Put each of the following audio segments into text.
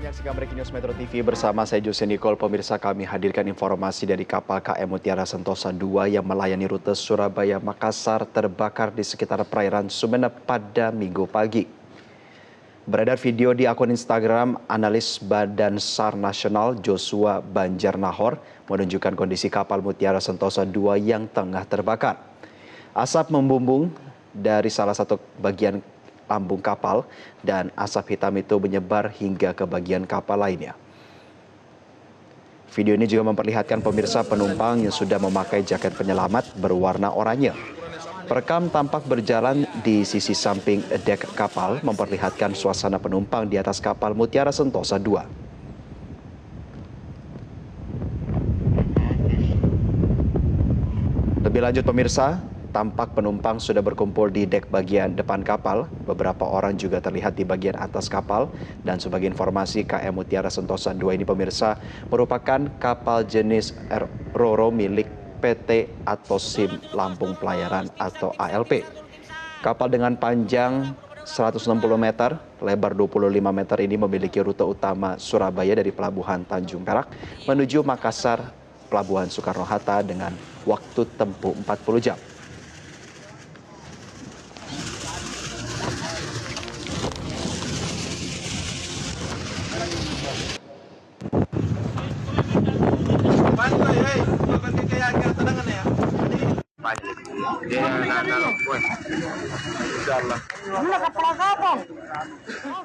Menyaksikan Breaking News Metro TV bersama saya Jose Nicole. Pemirsa, kami hadirkan informasi dari kapal KM Mutiara Sentosa II yang melayani rute Surabaya-Makassar terbakar di sekitar perairan Sumeneb pada Minggu pagi. Beredar video di akun Instagram analis Badan SAR Nasional Joshua Banjarnahor menunjukkan kondisi kapal Mutiara Sentosa II yang tengah terbakar. Asap membumbung dari salah satu bagian lambung kapal dan asap hitam itu menyebar hingga ke bagian kapal lainnya. Video ini juga memperlihatkan pemirsa penumpang yang sudah memakai jaket penyelamat berwarna oranye. Perekam tampak berjalan di sisi samping dek kapal memperlihatkan suasana penumpang di atas kapal Mutiara Sentosa II. Lebih lanjut pemirsa, tampak penumpang sudah berkumpul di dek bagian depan kapal. Beberapa orang juga terlihat di bagian atas kapal. Dan sebagai informasi, KM Mutiara Sentosa II ini pemirsa merupakan kapal jenis RoRo milik PT Atosim Lampung Pelayaran atau ALP. Kapal dengan panjang 160 meter, lebar 25 meter ini memiliki rute utama Surabaya dari Pelabuhan Tanjung Perak menuju Makassar, Pelabuhan Soekarno-Hatta dengan waktu tempuh 40 jam.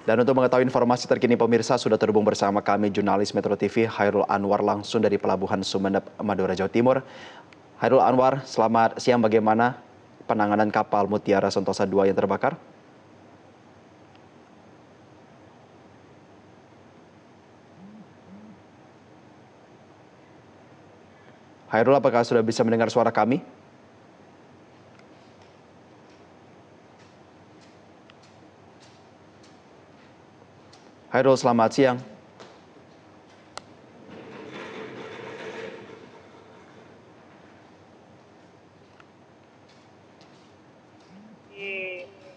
Dan untuk mengetahui informasi terkini pemirsa, sudah terhubung bersama kami jurnalis Metro TV Hairul Anwar langsung dari Pelabuhan Sumeneb, Madura, Jawa Timur. Hairul Anwar, selamat siang. Bagaimana penanganan kapal Mutiara Sentosa II yang terbakar? Hairul, apakah sudah bisa mendengar suara kami? Hairul, selamat siang.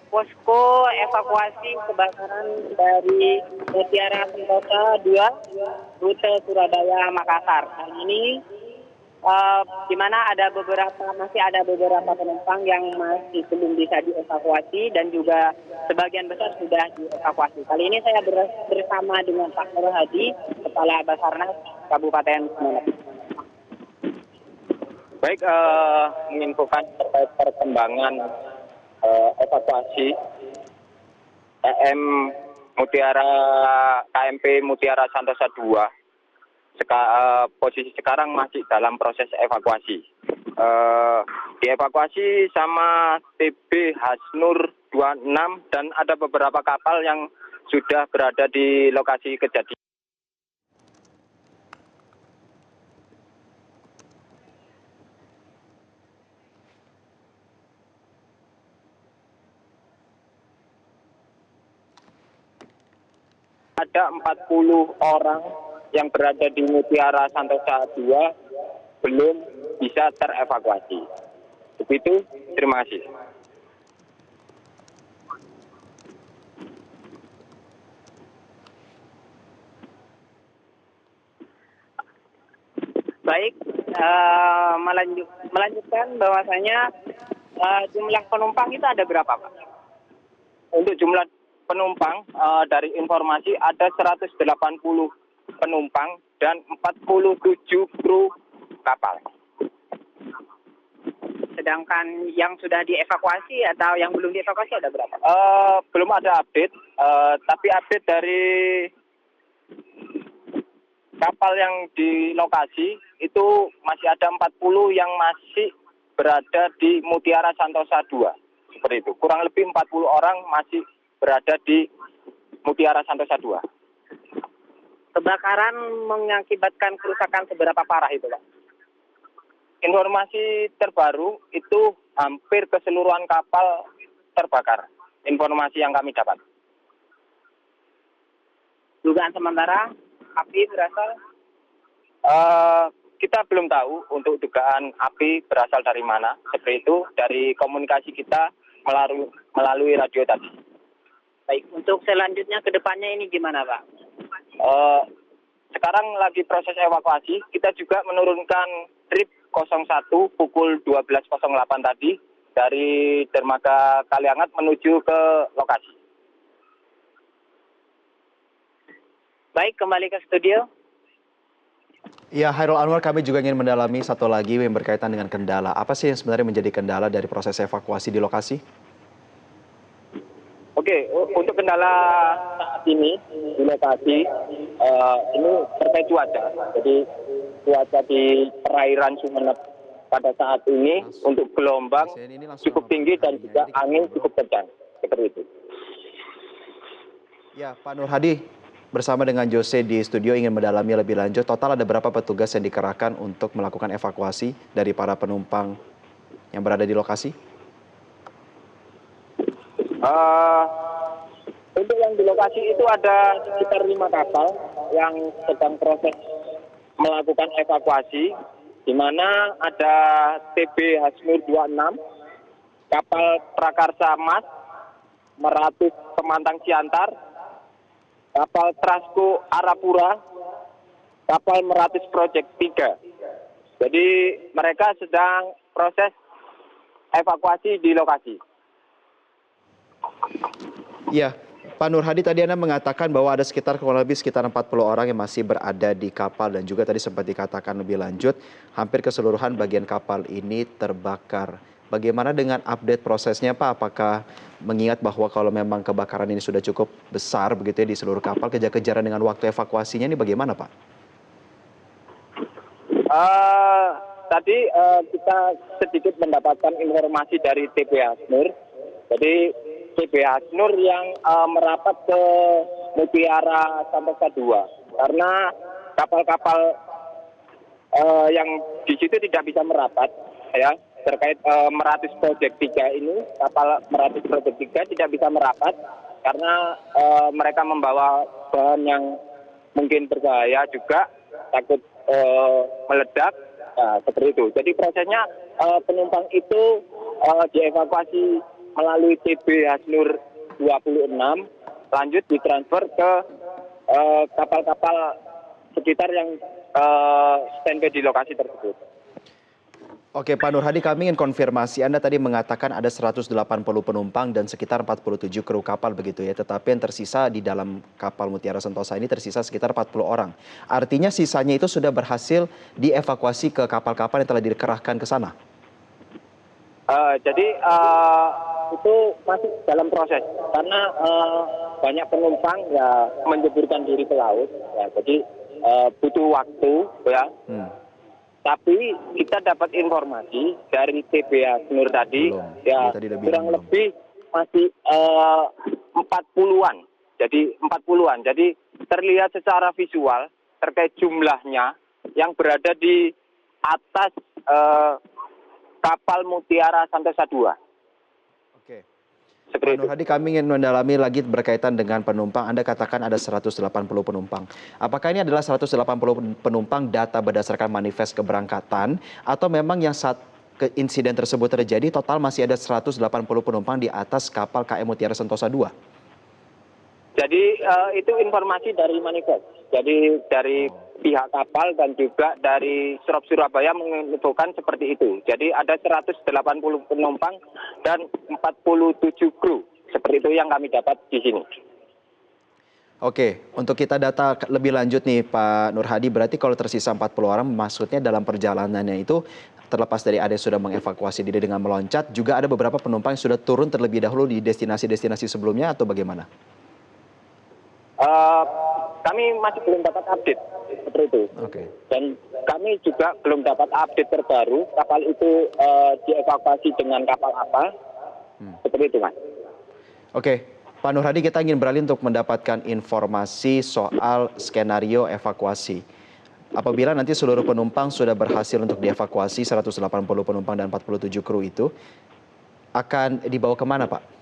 Posko evakuasi kebakaran dari Mutiara Sentosa II, rute Surabaya Makassar. Kali ini di mana masih ada beberapa penumpang yang masih belum bisa dievakuasi dan juga sebagian besar sudah dievakuasi. Kali ini saya bersama dengan Pak Nur Hadi, Kepala Basarnas Kabupaten Sumeneb. Baik, menginfokan terkait perkembangan evakuasi KMP Mutiara Sentosa II. Posisi sekarang masih dalam proses evakuasi. Dievakuasi sama TB Hasnur 26 dan ada beberapa kapal yang sudah berada di lokasi kejadian. Ada 40 orang yang berada di Mutiara Sentosa II belum bisa terevakuasi. Begitu, terima kasih. Baik, melanjutkan bahwasanya jumlah penumpang itu ada berapa, Pak? Untuk jumlah penumpang, dari informasi ada 180 penumpang dan 47 kru kapal. Sedangkan yang sudah dievakuasi atau yang belum dievakuasi ada berapa? Belum ada update, tapi update dari kapal yang di lokasi itu masih ada 40 yang masih berada di Mutiara Sentosa II. Seperti itu, kurang lebih 40 orang masih berada di Mutiara Sentosa II. Kebakaran mengakibatkan kerusakan seberapa parah itu, Pak? Informasi terbaru itu hampir keseluruhan kapal terbakar. Informasi yang kami dapat. Dugaan sementara api berasal? Kita belum tahu untuk dugaan api berasal dari mana. Seperti itu dari komunikasi kita melalui radio tadi. Baik, untuk selanjutnya ke depannya ini gimana, Pak? Eh, sekarang lagi proses evakuasi. Kita juga menurunkan trip 01 pukul 12.08 tadi dari dermaga Kaliangat menuju ke lokasi. Baik, kembali ke studio. Ya, Hairul Anwar, kami juga ingin mendalami satu lagi yang berkaitan dengan kendala. Apa sih yang sebenarnya menjadi kendala dari proses evakuasi di lokasi? Oke, untuk kendala saat ini di lokasi ini terkait cuaca. Jadi cuaca di perairan Sumeneb pada saat ini untuk gelombang cukup tinggi dan juga angin cukup kencang. Seperti itu. Ya, Pak Nur Hadi, bersama dengan Jose di studio ingin mendalami lebih lanjut. Total ada berapa petugas yang dikerahkan untuk melakukan evakuasi dari para penumpang yang berada di lokasi? Untuk yang di lokasi itu ada sekitar 5 kapal yang sedang proses melakukan evakuasi, di mana ada TB Hasmur 26, kapal Prakarsa Mas, Meratus Pemantang Siantar, kapal Trasco Arapura, kapal Meratus Project 3. Jadi mereka sedang proses evakuasi di lokasi. Ya, Pak Nur Hadi, tadi Anda mengatakan bahwa ada kurang lebih sekitar 40 orang yang masih berada di kapal dan juga tadi sempat dikatakan lebih lanjut, hampir keseluruhan bagian kapal ini terbakar. Bagaimana dengan update prosesnya, Pak? Apakah mengingat bahwa kalau memang kebakaran ini sudah cukup besar begitu ya di seluruh kapal, kejar-kejaran dengan waktu evakuasinya ini bagaimana, Pak? Tadi kita sedikit mendapatkan informasi dari TB Hasmur. Jadi TB Hasmur yang merapat ke Mutiara Santosa 2 karena kapal-kapal yang di situ tidak bisa merapat ya terkait Meratus Project 3 ini, kapal Meratus Project 3 tidak bisa merapat karena mereka membawa bahan yang mungkin berbahaya juga, takut meledak. Nah, seperti itu. Jadi prosesnya penumpang itu dievakuasi melalui TB Hasnur 26, lanjut ditransfer ke kapal-kapal sekitar yang standby di lokasi tersebut. Oke, Pak Nur Hadi, kami ingin konfirmasi. Anda tadi mengatakan ada 180 penumpang dan sekitar 47 kru kapal begitu ya. Tetapi yang tersisa di dalam kapal Mutiara Sentosa ini tersisa sekitar 40 orang. Artinya sisanya itu sudah berhasil dievakuasi ke kapal-kapal yang telah dikerahkan ke sana? Jadi itu masih dalam proses karena banyak penumpang ya menjeburkan diri ke laut. Ya, jadi butuh waktu ya. Tapi kita dapat informasi dari TB Hasnur tadi, ya kurang lebih masih 40-an. Jadi 40-an. Jadi terlihat secara visual terkait jumlahnya yang berada di atas kapal Mutiara Santosa 2. Oke. Pak Nur Hadi, kami ingin mendalami lagi berkaitan dengan penumpang. Anda katakan ada 180 penumpang. Apakah ini adalah 180 penumpang data berdasarkan manifest keberangkatan atau memang yang saat insiden tersebut terjadi total masih ada 180 penumpang di atas kapal KM Mutiara Sentosa 2? Jadi itu informasi dari manifest. Jadi dari pihak kapal dan juga dari Serop Surabaya menginfokan seperti itu. Jadi ada 180 penumpang dan 47 kru. Seperti itu yang kami dapat di sini. Oke, untuk kita data lebih lanjut nih Pak Nur Hadi, berarti kalau tersisa 40 orang maksudnya dalam perjalanannya itu terlepas dari ada yang sudah mengevakuasi diri dengan meloncat, juga ada beberapa penumpang yang sudah turun terlebih dahulu di destinasi-destinasi sebelumnya atau bagaimana? Kami masih belum dapat update seperti itu. Dan kami juga belum dapat update terbaru kapal itu dievakuasi dengan kapal apa. Seperti itu, Mas. Oke, Pak Nur Hadi, kita ingin beralih untuk mendapatkan informasi soal skenario evakuasi. Apabila nanti seluruh penumpang sudah berhasil untuk dievakuasi, 180 penumpang dan 47 kru itu, akan dibawa kemana, Pak?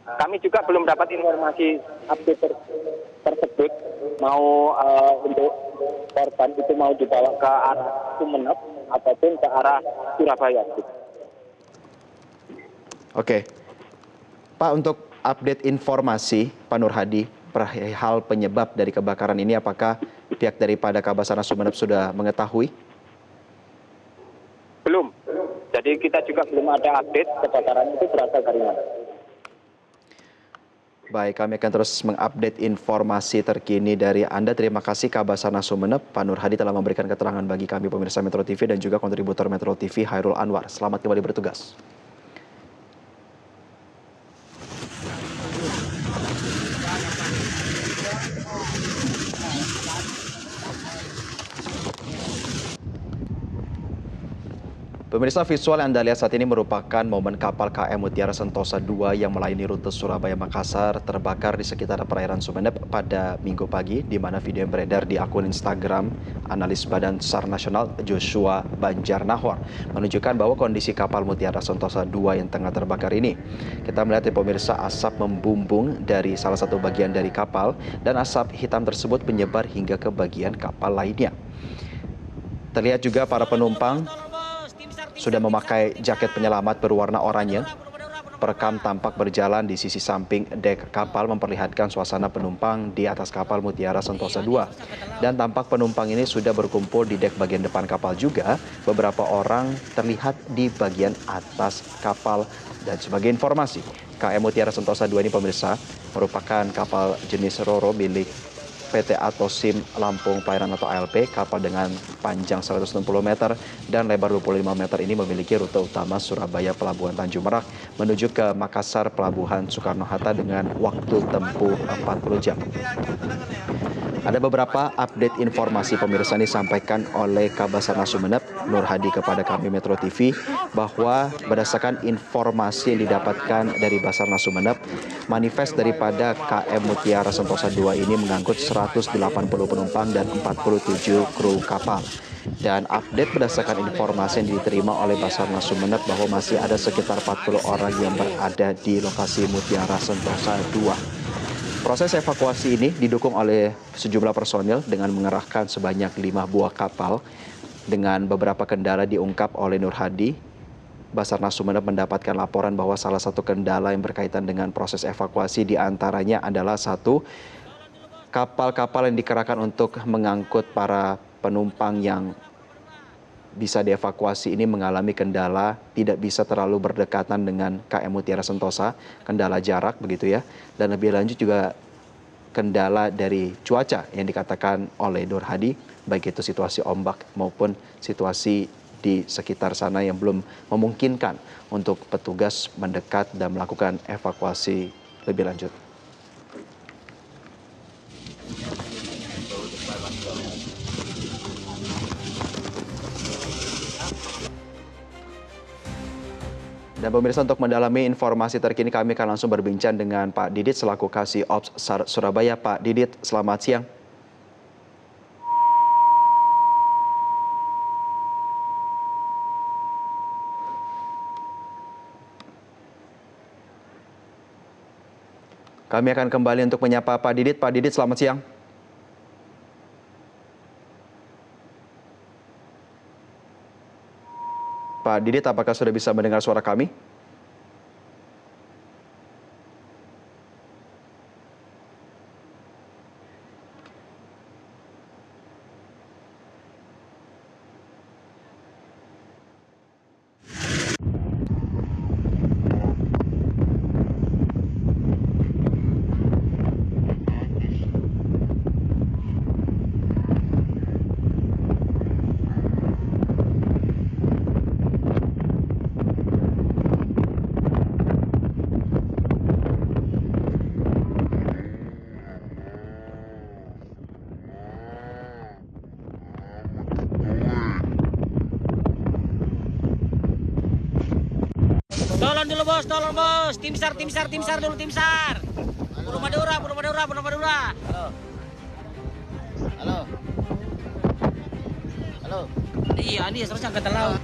Kami juga belum dapat informasi update tersebut. Mau untuk korban itu mau dibawa ke arah Sumeneb ataupun ke arah Surabaya. Oke. Pak, untuk update informasi, Pak Nur Hadi, perihal penyebab dari kebakaran ini, apakah pihak daripada Kabasarnas Sumeneb sudah mengetahui? Belum. Jadi kita juga belum ada update kebakaran itu berasal dari mana. Baik, kami akan terus mengupdate informasi terkini dari Anda. Terima kasih Kabasarnas Sumeneb, Pak Nur Hadi telah memberikan keterangan bagi kami pemirsa Metro TV dan juga kontributor Metro TV Hairul Anwar. Selamat kembali bertugas. Pemirsa, visual yang Anda lihat saat ini merupakan momen kapal KM Mutiara Sentosa II yang melayani rute Surabaya-Makassar terbakar di sekitar perairan Sumeneb pada Minggu pagi, di mana video yang beredar di akun Instagram analis Badan SAR Nasional Joshua Banjarnahor menunjukkan bahwa kondisi kapal Mutiara Sentosa II yang tengah terbakar ini. Kita melihat di pemirsa asap membumbung dari salah satu bagian dari kapal dan asap hitam tersebut menyebar hingga ke bagian kapal lainnya. Terlihat juga para penumpang sudah memakai jaket penyelamat berwarna oranye. Perekam tampak berjalan di sisi samping dek kapal memperlihatkan suasana penumpang di atas kapal Mutiara Sentosa II. Dan tampak penumpang ini sudah berkumpul di dek bagian depan kapal juga. Beberapa orang terlihat di bagian atas kapal. Dan sebagai informasi, KM Mutiara Sentosa II ini pemirsa merupakan kapal jenis Roro milik PT Atosim Lampung Pelayaran atau ALP. Kapal dengan panjang 160 meter dan lebar 25 meter ini memiliki rute utama Surabaya Pelabuhan Tanjung Merak menuju ke Makassar Pelabuhan Soekarno-Hatta dengan waktu tempuh 40 jam. Ada beberapa update informasi pemirsa ini disampaikan oleh Kabasarnas Sumeneb, Nur Hadi kepada kami Metro TV, bahwa berdasarkan informasi yang didapatkan dari Basarnas Sumeneb, manifest daripada KM Mutiara Sentosa II ini mengangkut 180 penumpang dan 47 kru kapal. Dan update berdasarkan informasi yang diterima oleh Basarnas Sumeneb bahwa masih ada sekitar 40 orang yang berada di lokasi Mutiara Sentosa II. Proses evakuasi ini didukung oleh sejumlah personil dengan mengerahkan sebanyak 5 buah kapal. Dengan beberapa kendala diungkap oleh Nur Hadi, Basarnas Sumeneb mendapatkan laporan bahwa salah satu kendala yang berkaitan dengan proses evakuasi diantaranya adalah satu, kapal-kapal yang dikerahkan untuk mengangkut para penumpang yang bisa dievakuasi ini mengalami kendala tidak bisa terlalu berdekatan dengan KM Mutiara Sentosa, kendala jarak begitu ya. Dan lebih lanjut juga kendala dari cuaca yang dikatakan oleh Nur Hadi, baik itu situasi ombak maupun situasi di sekitar sana yang belum memungkinkan untuk petugas mendekat dan melakukan evakuasi lebih lanjut. Dan pemirsa, untuk mendalami informasi terkini kami akan langsung berbincang dengan Pak Didit selaku Kasih Ops SAR Surabaya. Pak Didit, selamat siang. Kami akan kembali untuk menyapa Pak Didit. Pak Didit, selamat siang. Pak Didit, apakah sudah bisa mendengar suara kami? Tolong bos, tim SAR dulu, tim SAR. Purwo Madura. Halo. Iya, ini seharusnya angkatan laut.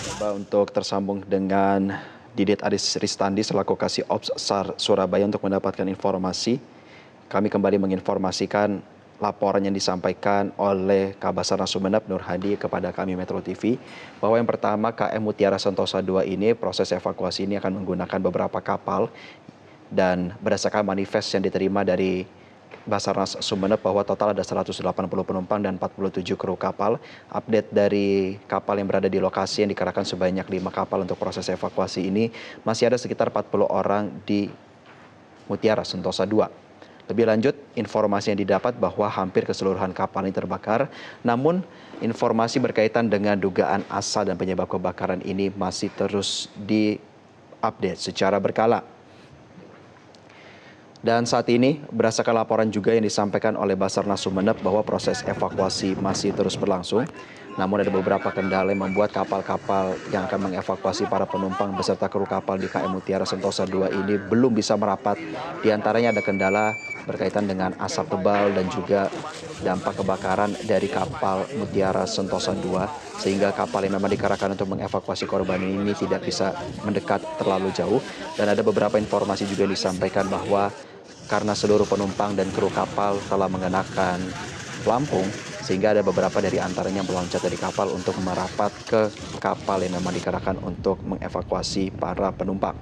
Coba untuk tersambung dengan Didit Aris Ristandi selaku Kasih Ops SAR Surabaya untuk mendapatkan informasi. Kami kembali menginformasikan laporan yang disampaikan oleh Kabasarnas Sumeneb Nur Hadi kepada kami Metro TV bahwa yang pertama KM Mutiara Sentosa II ini proses evakuasi ini akan menggunakan beberapa kapal dan berdasarkan manifest yang diterima dari Basarnas Sumeneb bahwa total ada 180 penumpang dan 47 kru kapal. Update dari kapal yang berada di lokasi yang dikerahkan sebanyak 5 kapal untuk proses evakuasi ini masih ada sekitar 40 orang di Mutiara Sentosa II. Lebih lanjut, informasi yang didapat bahwa hampir keseluruhan kapal ini terbakar, namun informasi berkaitan dengan dugaan asal dan penyebab kebakaran ini masih terus diupdate secara berkala. Dan saat ini berdasarkan laporan juga yang disampaikan oleh Basarnas Sumeneb bahwa proses evakuasi masih terus berlangsung. Namun ada beberapa kendala yang membuat kapal-kapal yang akan mengevakuasi para penumpang beserta kru kapal di KM Mutiara Sentosa II ini belum bisa merapat. Di antaranya ada kendala berkaitan dengan asap tebal dan juga dampak kebakaran dari kapal Mutiara Sentosa II sehingga kapal yang memang dikerahkan untuk mengevakuasi korban ini tidak bisa mendekat terlalu jauh. Dan ada beberapa informasi juga yang disampaikan bahwa karena seluruh penumpang dan kru kapal telah mengenakan pelampung, sehingga ada beberapa dari antaranya meloncat dari kapal untuk merapat ke kapal yang memang dikerahkan untuk mengevakuasi para penumpang.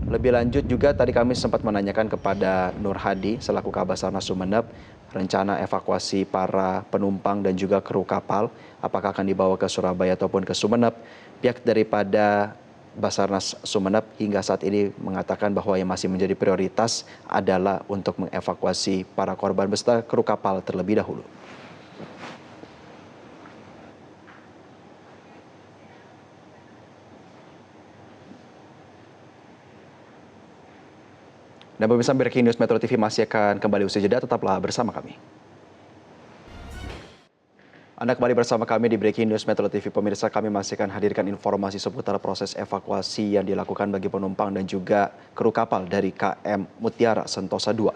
Lebih lanjut juga tadi kami sempat menanyakan kepada Nur Hadi selaku Kabasarnas Sumeneb rencana evakuasi para penumpang dan juga kru kapal apakah akan dibawa ke Surabaya ataupun ke Sumeneb. Pihak daripada Basarnas Sumeneb hingga saat ini mengatakan bahwa yang masih menjadi prioritas adalah untuk mengevakuasi para korban beserta kru kapal terlebih dahulu. Dan pemirsa Breaking News Metro TV masih akan kembali usai jeda, tetaplah bersama kami. Anda kembali bersama kami di Breaking News Metro TV. Pemirsa, kami masih akan hadirkan informasi seputar proses evakuasi yang dilakukan bagi penumpang dan juga kru kapal dari KM Mutiara Sentosa II.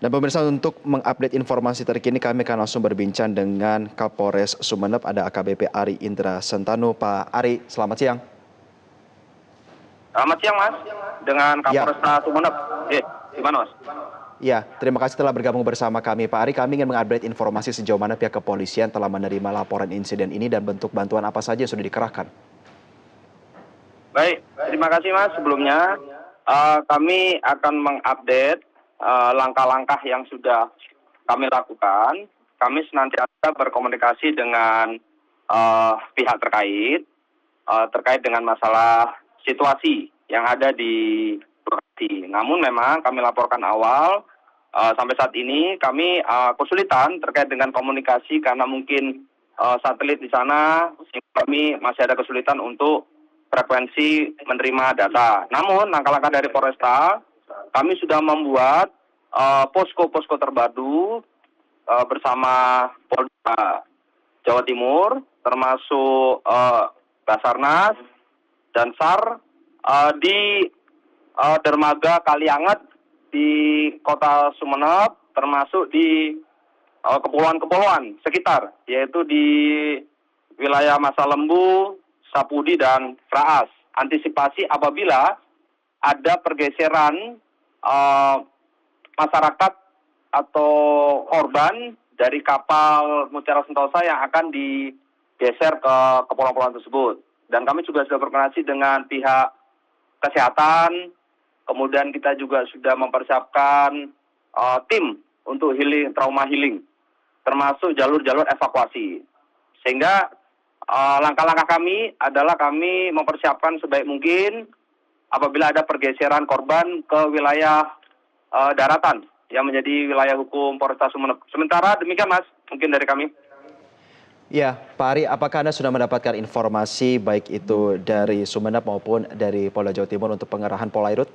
Dan pemirsa, untuk mengupdate informasi terkini kami akan langsung berbincang dengan Kapolres Sumeneb, ada AKBP Ari Indra Sentano. Pak Ari, selamat siang. Selamat siang, Mas. Dengan Kapolres Sumeneb. Gimana, Mas? Ya, terima kasih telah bergabung bersama kami. Pak Ari, kami ingin mengupdate informasi sejauh mana pihak kepolisian telah menerima laporan insiden ini dan bentuk bantuan apa saja yang sudah dikerahkan. Baik, terima kasih, Mas. Sebelumnya, kami akan mengupdate langkah-langkah yang sudah kami lakukan. Kami senantiasa berkomunikasi dengan pihak terkait dengan masalah situasi yang ada di lokasi. Namun memang kami laporkan awal sampai saat ini kami kesulitan terkait dengan komunikasi karena mungkin satelit di sana, kami masih ada kesulitan untuk frekuensi menerima data. Namun langkah-langkah dari Polresta, kami sudah membuat posko-posko terpadu bersama Polda Jawa Timur, termasuk Basarnas dan SAR di dermaga Kalianget di Kota Sumeneb, termasuk di kepulauan-kepulauan sekitar, yaitu di wilayah Masalembu, Sapudi, dan Raas. Antisipasi apabila ada pergeseran masyarakat atau korban dari kapal Mutiara Sentosa yang akan digeser ke kepulauan-kepulauan tersebut. Dan kami juga sudah berkoordinasi dengan pihak kesehatan, kemudian kita juga sudah mempersiapkan tim untuk trauma healing, termasuk jalur-jalur evakuasi. Sehingga langkah-langkah kami adalah kami mempersiapkan sebaik mungkin apabila ada pergeseran korban ke wilayah daratan yang menjadi wilayah hukum Polresta Sumeneb. Sementara demikian, Mas, mungkin dari kami. Ya, Pak Ari, apakah Anda sudah mendapatkan informasi baik itu dari Sumeneb maupun dari Polda Jawa Timur untuk pengerahan Polairut?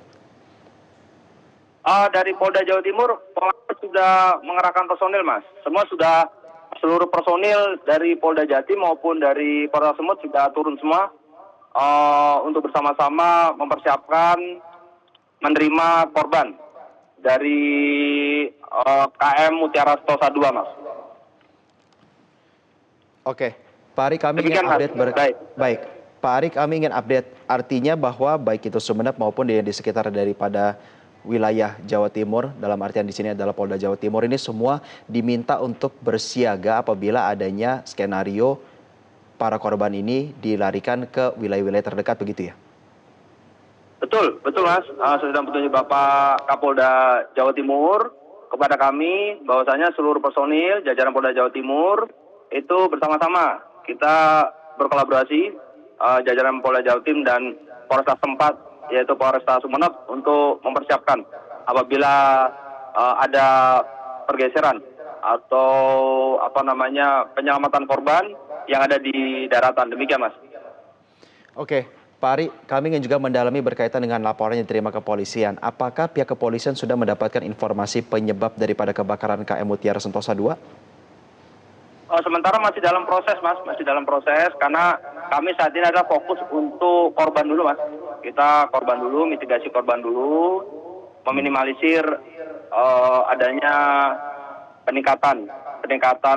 Dari Polda Jawa Timur, Polairut sudah mengerahkan personil, Mas. Semua sudah seluruh personil dari Polda Jatim maupun dari Polres Sumut sudah turun semua untuk bersama-sama mempersiapkan menerima korban dari KM Mutiara Sentosa 2, Mas. Oke, Pak Ari, kami ingin Demikian, Mas. update Baik. Pak Ari, kami ingin update artinya bahwa baik itu Sumeneb maupun di sekitar daripada wilayah Jawa Timur, dalam artian di sini adalah Polda Jawa Timur, ini semua diminta untuk bersiaga apabila adanya skenario para korban ini dilarikan ke wilayah-wilayah terdekat, begitu ya? Betul Mas. Sudah petunjuk Bapak Kapolda Jawa Timur kepada kami bahwasanya seluruh personil jajaran Polda Jawa Timur itu bersama-sama kita berkolaborasi jajaran Polda Jawa Timur dan Polresta setempat yaitu Polresta Sumeneb untuk mempersiapkan apabila ada pergeseran atau penyelamatan korban yang ada di daratan. Demikian, Mas. Oke, Pak Ari, kami ingin juga mendalami berkaitan dengan laporan yang diterima kepolisian. Apakah pihak kepolisian sudah mendapatkan informasi penyebab daripada kebakaran KM Mutiara Sentosa 2? Sementara masih dalam proses, Mas. Masih dalam proses karena kami saat ini adalah fokus untuk korban dulu, Mas. Kita korban dulu, mitigasi korban dulu, meminimalisir adanya peningkatan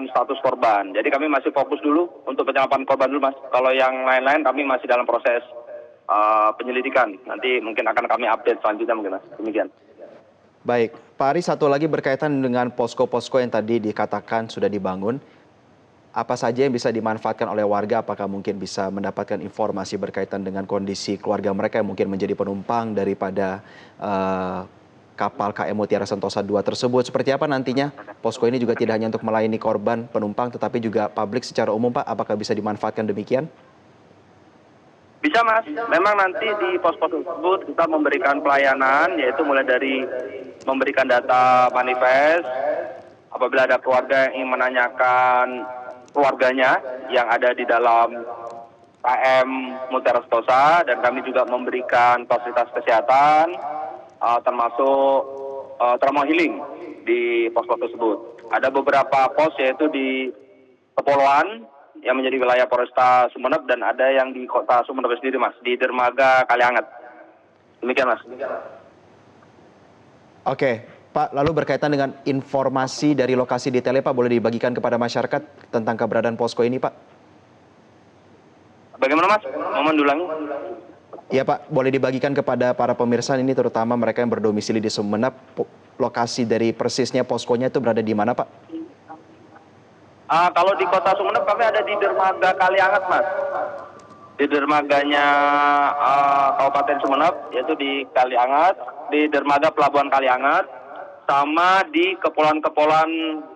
status korban. Jadi kami masih fokus dulu untuk penyelaman korban dulu, Mas. Kalau yang lain-lain kami masih dalam proses penyelidikan. Nanti mungkin akan kami update selanjutnya mungkin, Mas. Demikian. Baik, Pak Ari, satu lagi berkaitan dengan posko-posko yang tadi dikatakan sudah dibangun. Apa saja yang bisa dimanfaatkan oleh warga? Apakah mungkin bisa mendapatkan informasi berkaitan dengan kondisi keluarga mereka yang mungkin menjadi penumpang daripada kapal KM Mutiara Sentosa 2 tersebut? Seperti apa nantinya? Posko ini juga tidak hanya untuk melayani korban penumpang, tetapi juga publik secara umum, Pak. Apakah bisa dimanfaatkan demikian? Bisa, Mas. Memang nanti di pos-pos tersebut kita memberikan pelayanan, yaitu mulai dari memberikan data manifest, apabila ada keluarga yang ingin menanyakan keluarganya yang ada di dalam KM Mutiara Sentosa, dan kami juga memberikan fasilitas kesehatan termasuk trauma healing di pos-pos tersebut. Ada beberapa pos yaitu di Kepulauan yang menjadi wilayah Polresta Sumeneb dan ada yang di kota Sumeneb sendiri, Mas, di Dermaga Kalianget. Demikian, Mas. Oke, Pak, lalu berkaitan dengan informasi dari lokasi detailnya, Pak, boleh dibagikan kepada masyarakat tentang keberadaan posko ini, Pak? Bagaimana, Mas? Mohon diulangi. Iya, Pak, boleh dibagikan kepada para pemirsa ini, terutama mereka yang berdomisili di Sumeneb. Lokasi dari persisnya poskonya itu berada di mana, Pak? Kalau di kota Sumeneb kami ada di Dermaga Kalianget, Mas. Di dermaganya Kabupaten Sumeneb, yaitu di Kalianget, di dermaga Pelabuhan Kalianget, sama di kepulauan-kepulauan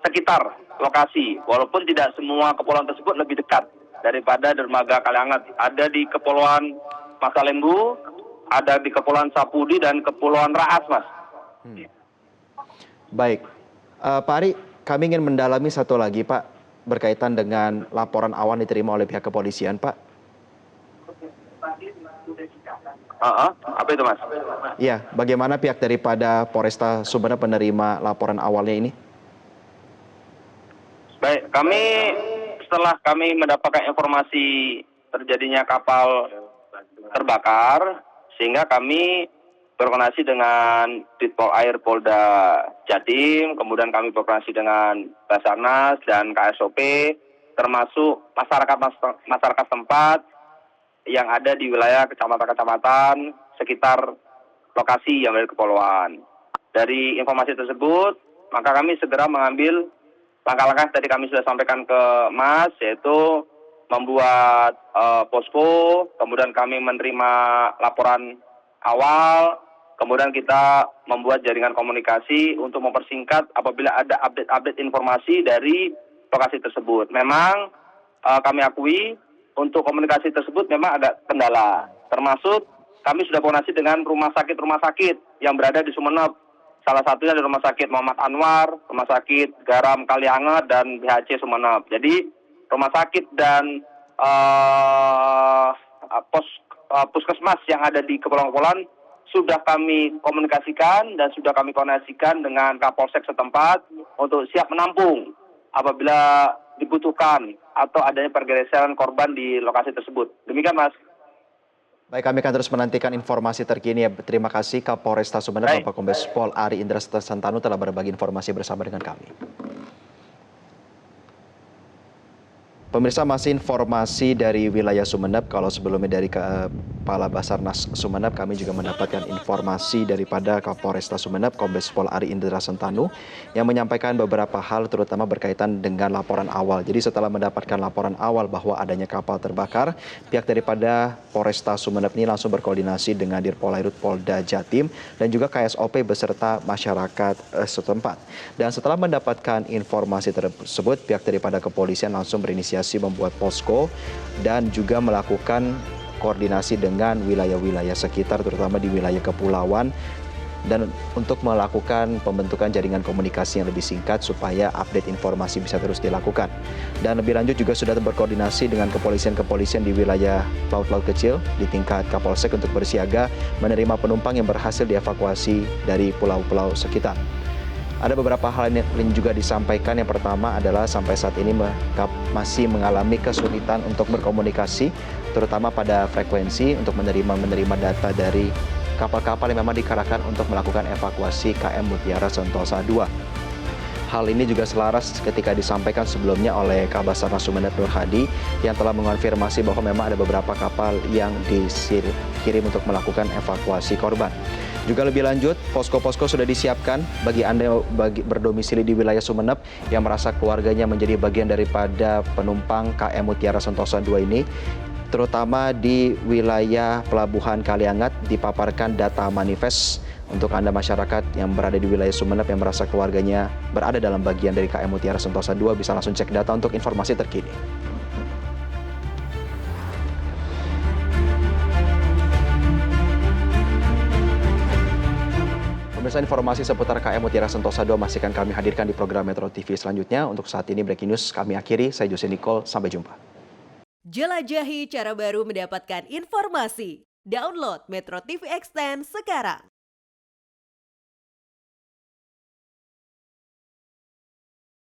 sekitar lokasi. Walaupun tidak semua kepulauan tersebut lebih dekat daripada dermaga Kalianget. Ada di Kepulauan Masalembu, ada di Kepulauan Sapudi, dan Kepulauan Raas, Mas. Baik, Pak Ari, kami ingin mendalami satu lagi, Pak, berkaitan dengan laporan awal diterima oleh pihak kepolisian, Pak. Apa itu, Mas? Iya, bagaimana pihak daripada Polresta Sumeneb menerima laporan awalnya ini? Baik, setelah kami mendapatkan informasi terjadinya kapal terbakar, sehingga kami berkoordinasi dengan Ditpol Air Polda Jatim, kemudian kami berkoordinasi dengan Basarnas dan KSOP, termasuk masyarakat tempat yang ada di wilayah kecamatan-kecamatan sekitar lokasi yang ada di kepulauan. Dari informasi tersebut, maka kami segera mengambil langkah-langkah tadi kami sudah sampaikan ke Mas, yaitu membuat posko, kemudian kami menerima laporan awal, kemudian kita membuat jaringan komunikasi untuk mempersingkat apabila ada update-update informasi dari lokasi tersebut. Memang kami akui untuk komunikasi tersebut memang agak kendala, termasuk kami sudah koordinasi dengan rumah sakit yang berada di Sumeneb. Salah satunya di Rumah Sakit Muhammad Anwar, Rumah Sakit Garam Kalianget, dan BHC Sumeneb. Jadi rumah sakit dan puskesmas yang ada di kepulauan-kepulauan sudah kami komunikasikan dan sudah kami koordinasikan dengan Kapolsek setempat untuk siap menampung apabila dibutuhkan atau adanya pergeseran korban di lokasi tersebut. Demikian, Mas. Baik, kami akan terus menantikan informasi terkini. Terima kasih Kapolresta Sumeneb, Baik. Bapak Kombes Pol Ari Indra Santanu telah berbagi informasi bersama dengan kami. Pemirsa, masih informasi dari wilayah Sumeneb. Kalau sebelumnya dari Kepala Basarnas Sumeneb, kami juga mendapatkan informasi daripada Kapolresta Sumeneb, Kombes Pol Ari Indra Santanu, yang menyampaikan beberapa hal terutama berkaitan dengan laporan awal. Jadi setelah mendapatkan laporan awal bahwa adanya kapal terbakar, pihak daripada Polresta Sumeneb ini langsung berkoordinasi dengan Dirpolairut Polda Jatim dan juga KSOP beserta masyarakat setempat. Dan setelah mendapatkan informasi tersebut, pihak daripada kepolisian langsung berinisiasi membuat posko dan juga melakukan koordinasi dengan wilayah-wilayah sekitar, terutama di wilayah kepulauan, dan untuk melakukan pembentukan jaringan komunikasi yang lebih singkat supaya update informasi bisa terus dilakukan. Dan lebih lanjut juga sudah berkoordinasi dengan kepolisian-kepolisian di wilayah laut-laut kecil di tingkat Kapolsek untuk bersiaga menerima penumpang yang berhasil dievakuasi dari pulau-pulau sekitar. Ada beberapa hal yang juga disampaikan. Yang pertama adalah sampai saat ini masih mengalami kesulitan untuk berkomunikasi, terutama pada frekuensi untuk menerima data dari kapal-kapal yang memang dikerahkan untuk melakukan evakuasi KM Mutiara Sentosa II. Hal ini juga selaras ketika disampaikan sebelumnya oleh Kabasarnas Sumeneb Nur Hadi yang telah mengonfirmasi bahwa memang ada beberapa kapal yang dikirim untuk melakukan evakuasi korban. Juga lebih lanjut, posko-posko sudah disiapkan bagi Anda yang berdomisili di wilayah Sumeneb yang merasa keluarganya menjadi bagian daripada penumpang KM Mutiara Sentosa II ini. Terutama di wilayah Pelabuhan Kaliangat dipaparkan data manifest untuk Anda masyarakat yang berada di wilayah Sumeneb yang merasa keluarganya berada dalam bagian dari KM Mutiara Sentosa II bisa langsung cek data untuk informasi terkini. Pemirsa, informasi seputar KM Mutiara Sentosa II masih akan kami hadirkan di program Metro TV selanjutnya. Untuk saat ini Breaking News kami akhiri. Saya Jose Nicole, sampai jumpa. Jelajahi cara baru mendapatkan informasi. Download Metro TV Extend sekarang.